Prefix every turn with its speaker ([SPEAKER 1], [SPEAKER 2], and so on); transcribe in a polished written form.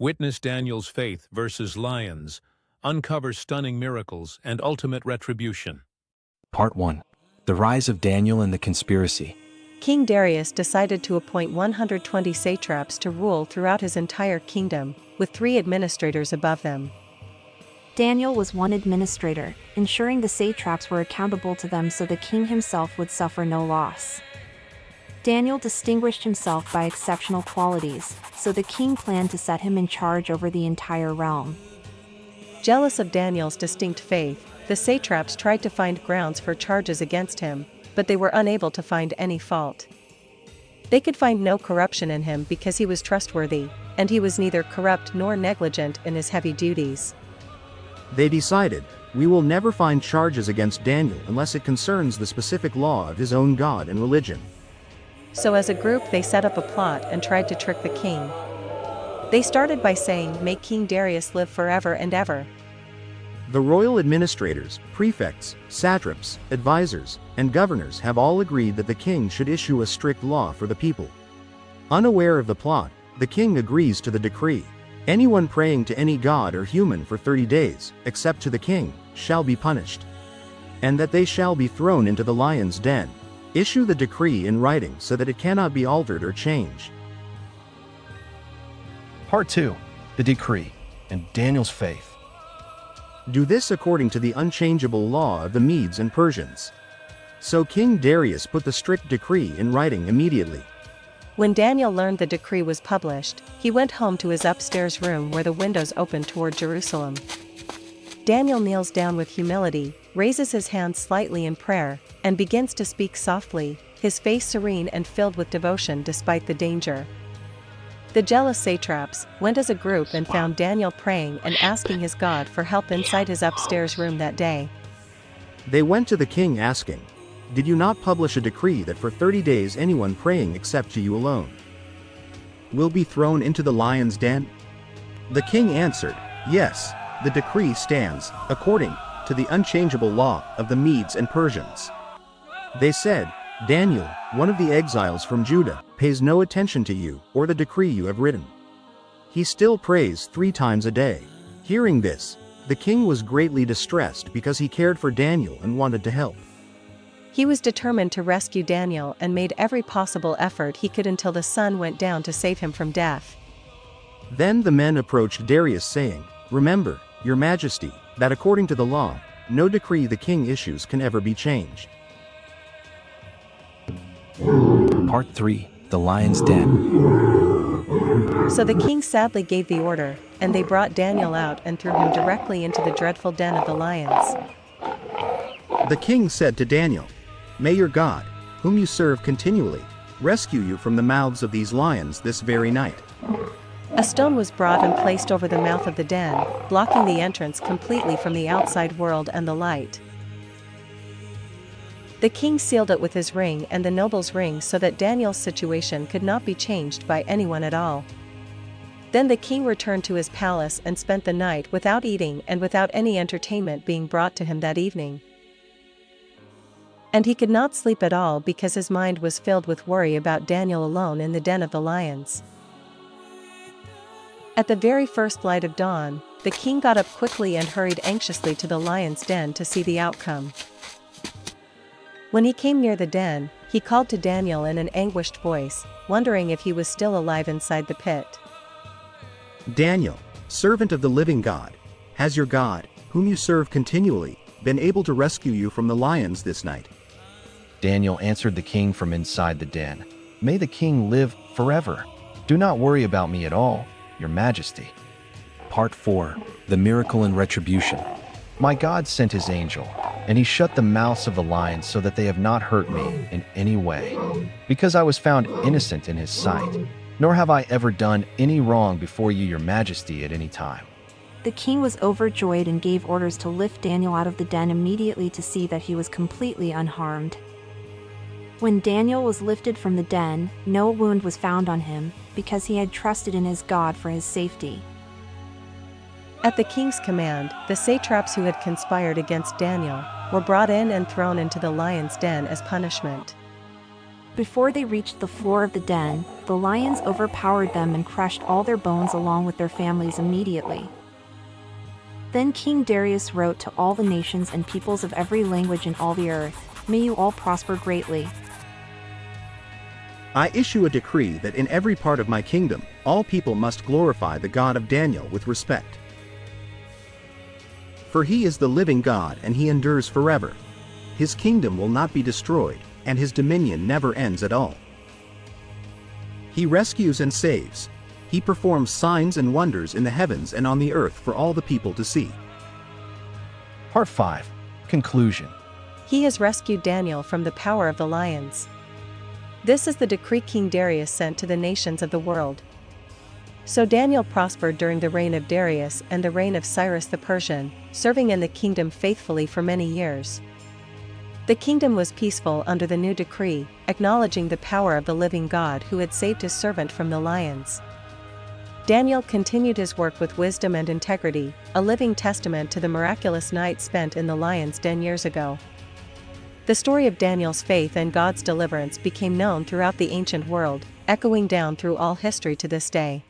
[SPEAKER 1] Witness Daniel's faith versus lions, uncover stunning miracles and ultimate retribution.
[SPEAKER 2] Part 1. The Rise of Daniel and the Conspiracy.
[SPEAKER 3] King Darius decided to appoint 120 satraps to rule throughout his entire kingdom, with 3 administrators above them.
[SPEAKER 4] Daniel was one administrator, ensuring the satraps were accountable to them so the king himself would suffer no loss. Daniel distinguished himself by exceptional qualities, so the king planned to set him in charge over the entire realm.
[SPEAKER 3] Jealous of Daniel's distinct faith, the satraps tried to find grounds for charges against him, but they were unable to find any fault. They could find no corruption in him because he was trustworthy, and he was neither corrupt nor negligent in his heavy duties.
[SPEAKER 5] They decided, we will never find charges against Daniel unless it concerns the specific law of his own God and religion.
[SPEAKER 3] So as a group they set up a plot and tried to trick the king. They started by saying, "May King Darius live forever and ever."
[SPEAKER 5] The royal administrators, prefects, satraps, advisors, and governors have all agreed that the king should issue a strict law for the people. Unaware of the plot, the king agrees to the decree. Anyone praying to any god or human for 30 days, except to the king, shall be punished. And that they shall be thrown into the lion's den. Issue the decree in writing so that it cannot be altered or changed.
[SPEAKER 6] Part 2. The Decree and Daniel's Faith.
[SPEAKER 5] Do this according to the unchangeable law of the Medes and Persians. So King Darius put the strict decree in writing immediately.
[SPEAKER 3] When Daniel learned the decree was published, he went home to his upstairs room where the windows opened toward Jerusalem. Daniel kneels down with humility, raises his hands slightly in prayer, and begins to speak softly, his face serene and filled with devotion despite the danger. The jealous satraps went as a group and found Daniel praying and asking his God for help inside his upstairs room that day.
[SPEAKER 5] They went to the king asking, "Did you not publish a decree that for 30 days anyone praying except to you alone will be thrown into the lion's den?" The king answered, "Yes, the decree stands, according to the unchangeable law of the Medes and Persians." They said, "Daniel, one of the exiles from Judah, pays no attention to you or the decree you have written. He still prays 3 times a day." Hearing this, the king was greatly distressed because he cared for Daniel and wanted to help.
[SPEAKER 3] He was determined to rescue Daniel and made every possible effort he could until the sun went down to save him from death.
[SPEAKER 5] Then the men approached Darius saying, "Remember, your majesty, that according to the law, no decree the king issues can ever be changed."
[SPEAKER 2] Part 3. The Lion's Den.
[SPEAKER 3] So the king sadly gave the order, and they brought Daniel out and threw him directly into the dreadful den of the lions.
[SPEAKER 5] The king said to Daniel, "May your God, whom you serve continually, rescue you from the mouths of these lions this very night."
[SPEAKER 3] A stone was brought and placed over the mouth of the den, blocking the entrance completely from the outside world and the light. The king sealed it with his ring and the noble's ring so that Daniel's situation could not be changed by anyone at all. Then the king returned to his palace and spent the night without eating and without any entertainment being brought to him that evening. And he could not sleep at all because his mind was filled with worry about Daniel alone in the den of the lions. At the very first light of dawn, the king got up quickly and hurried anxiously to the lion's den to see the outcome. When he came near the den, he called to Daniel in an anguished voice, wondering if he was still alive inside the pit.
[SPEAKER 5] "Daniel, servant of the living God, has your God, whom you serve continually, been able to rescue you from the lions this night?"
[SPEAKER 6] Daniel answered the king from inside the den, "May the king live forever. Do not worry about me at all, your majesty."
[SPEAKER 2] Part 4. The Miracle and Retribution.
[SPEAKER 6] My God sent his angel, and he shut the mouths of the lions so that they have not hurt me in any way, because I was found innocent in his sight, nor have I ever done any wrong before you, your majesty, at any time.
[SPEAKER 4] The king was overjoyed and gave orders to lift Daniel out of the den immediately to see that he was completely unharmed. When Daniel was lifted from the den, no wound was found on him, because he had trusted in his God for his safety.
[SPEAKER 3] At the king's command, the satraps who had conspired against Daniel were brought in and thrown into the lion's den as punishment.
[SPEAKER 4] Before they reached the floor of the den, the lions overpowered them and crushed all their bones along with their families immediately. Then King Darius wrote to all the nations and peoples of every language in all the earth, "May you all prosper greatly.
[SPEAKER 5] I issue a decree that in every part of my kingdom, all people must glorify the God of Daniel with respect. For he is the living God and he endures forever. His kingdom will not be destroyed, and his dominion never ends at all. He rescues and saves. He performs signs and wonders in the heavens and on the earth for all the people to see."
[SPEAKER 6] Part 5. Conclusion.
[SPEAKER 3] He has rescued Daniel from the power of the lions. This is the decree King Darius sent to the nations of the world. So Daniel prospered during the reign of Darius and the reign of Cyrus the Persian, serving in the kingdom faithfully for many years. The kingdom was peaceful under the new decree, acknowledging the power of the living God who had saved his servant from the lions. Daniel continued his work with wisdom and integrity, a living testament to the miraculous night spent in the lion's den years ago. The story of Daniel's faith and God's deliverance became known throughout the ancient world, echoing down through all history to this day.